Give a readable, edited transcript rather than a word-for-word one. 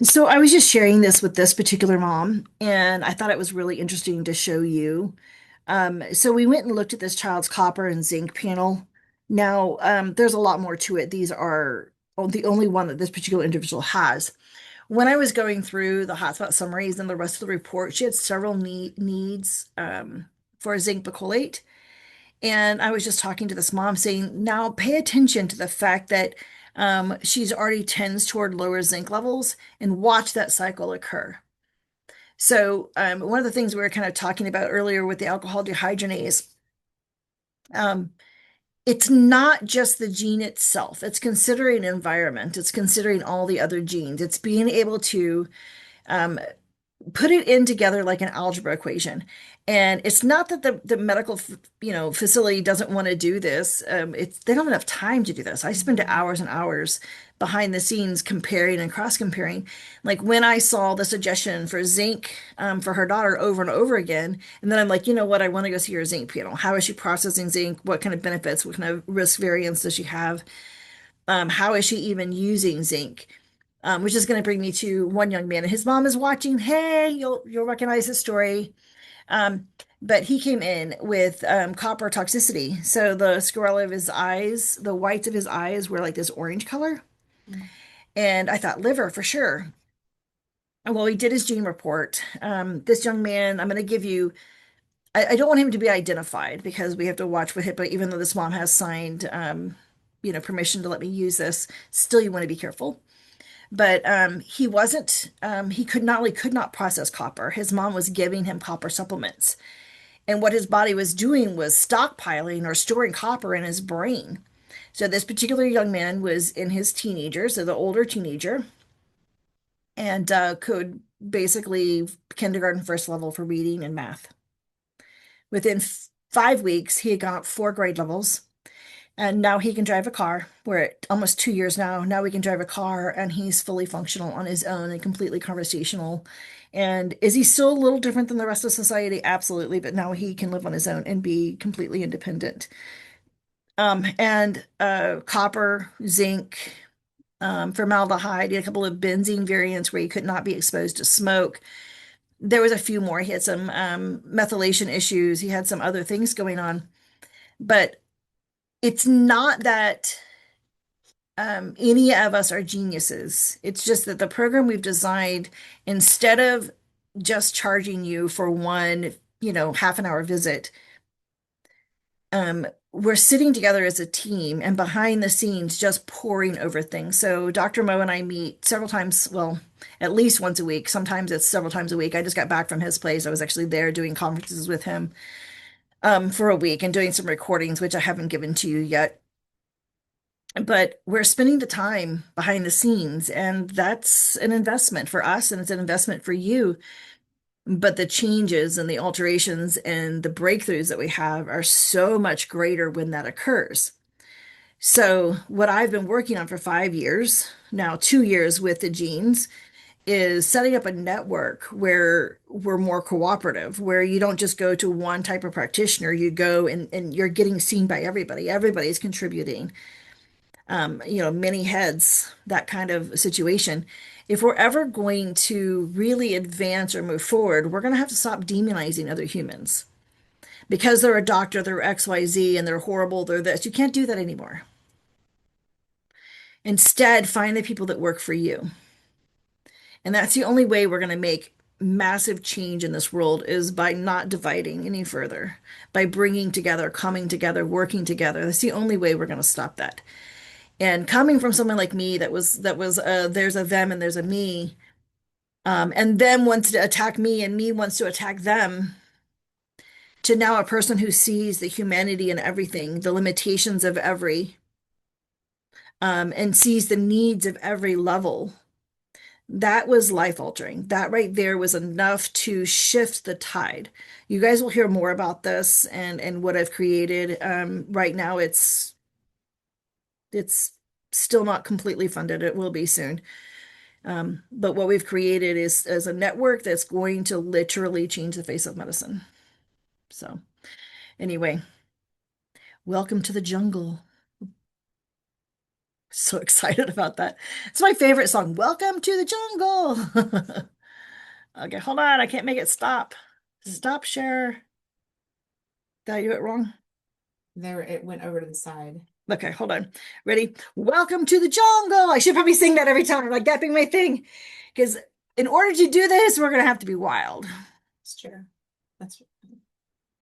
So I was just sharing this with this particular mom, and I thought it was really interesting to show you. So we went and looked at this child's copper and zinc panel. Now, there's a lot more to it. These are the only one that this particular individual has. When I was going through the hotspot summaries and the rest of the report, she had several needs for zinc bacolate. And I was just talking to this mom saying, now pay attention to the fact that she's already tends toward lower zinc levels and watch that cycle occur. So, one of the things we were kind of talking about earlier with the alcohol dehydrogenase, um, it's not just the gene itself. It's considering environment. It's considering all the other genes. It's being able to um, put it in together like an algebra equation. And it's not that the medical facility doesn't want to do this. It's they don't have enough time to do this. I spend Mhm. hours and hours behind the scenes comparing and cross comparing. Like when I saw the suggestion for zinc for her daughter over and over again, and then I'm like, you know what? I want to go see her zinc panel. How is she processing zinc? What kind of benefits? What kind of risk variance does she have? How is she even using zinc? Which is going to bring me to one young man, and his mom is watching. Hey, you'll recognize his story. Um, but he came in with copper toxicity. So the scleral of his eyes, the whites of his eyes were like this orange color. And I thought liver for sure. Well, he did his gene report. This young man, I'm going to give you, I don't want him to be identified because we have to watch with HIPAA, even though this mom has signed, permission to let me use this. Still, you want to be careful. But he wasn't, he could not process copper. His mom was giving him copper supplements. And what his body was doing was stockpiling or storing copper in his brain. So this particular young man was in his teenager, so the older teenager, and could basically kindergarten first level for reading and math. Within 5 weeks, he had gone up 4 grade levels. And now he can drive a car. We're at almost 2 years now. Now we can drive a car, and he's fully functional on his own and completely conversational. And is he still a little different than the rest of society? Absolutely. But now he can live on his own and be completely independent. And copper, zinc, formaldehyde, he had a couple of benzene variants where he could not be exposed to smoke. There was a few more. He had some methylation issues. He had some other things going on. But it's not that any of us are geniuses. It's just that the program we've designed, instead of just charging you for one, half an hour visit, we're sitting together as a team and behind the scenes just poring over things. So Dr. Mo and I meet several times, well, at least once a week. Sometimes it's several times a week. I just got back from his place. I was actually there doing conferences with him for a week and doing some recordings, which I haven't given to you yet. But we're spending the time behind the scenes, and that's an investment for us and it's an investment for you. But the changes and the alterations and the breakthroughs that we have are so much greater when that occurs. So, what I've been working on for 5 years, now 2 years with the genes, is setting up a network where we're more cooperative, where you don't just go to one type of practitioner, you go and you're getting seen by everybody. Everybody's contributing, many heads, that kind of situation. If we're ever going to really advance or move forward, we're going to have to stop demonizing other humans because they're a doctor, they're XYZ, and they're horrible, they're this. You can't do that anymore. Instead, find the people that work for you. And that's the only way we're going to make massive change in this world is by not dividing any further, by bringing together, coming together, working together. That's the only way we're going to stop that. And coming from someone like me that was there's a them and there's a me, and them wants to attack me and me wants to attack them, to now a person who sees the humanity in everything, the limitations of every, and sees the needs of every level. That was life altering. That right there was enough to shift the tide. You guys will hear more about this and what I've created. Right now it's still not completely funded. It will be soon. But what we've created is a network that's going to literally change the face of medicine. So, anyway, welcome to the jungle. So excited about that. It's my favorite song. Welcome to the jungle. Okay, hold on. I can't make it stop. Stop share. Did I do it wrong? There, it went over to the side. Okay, hold on. Ready? Welcome to the jungle. I should probably sing that every time. I'm like gapping my thing. Because in order to do this, we're gonna have to be wild. It's true. That's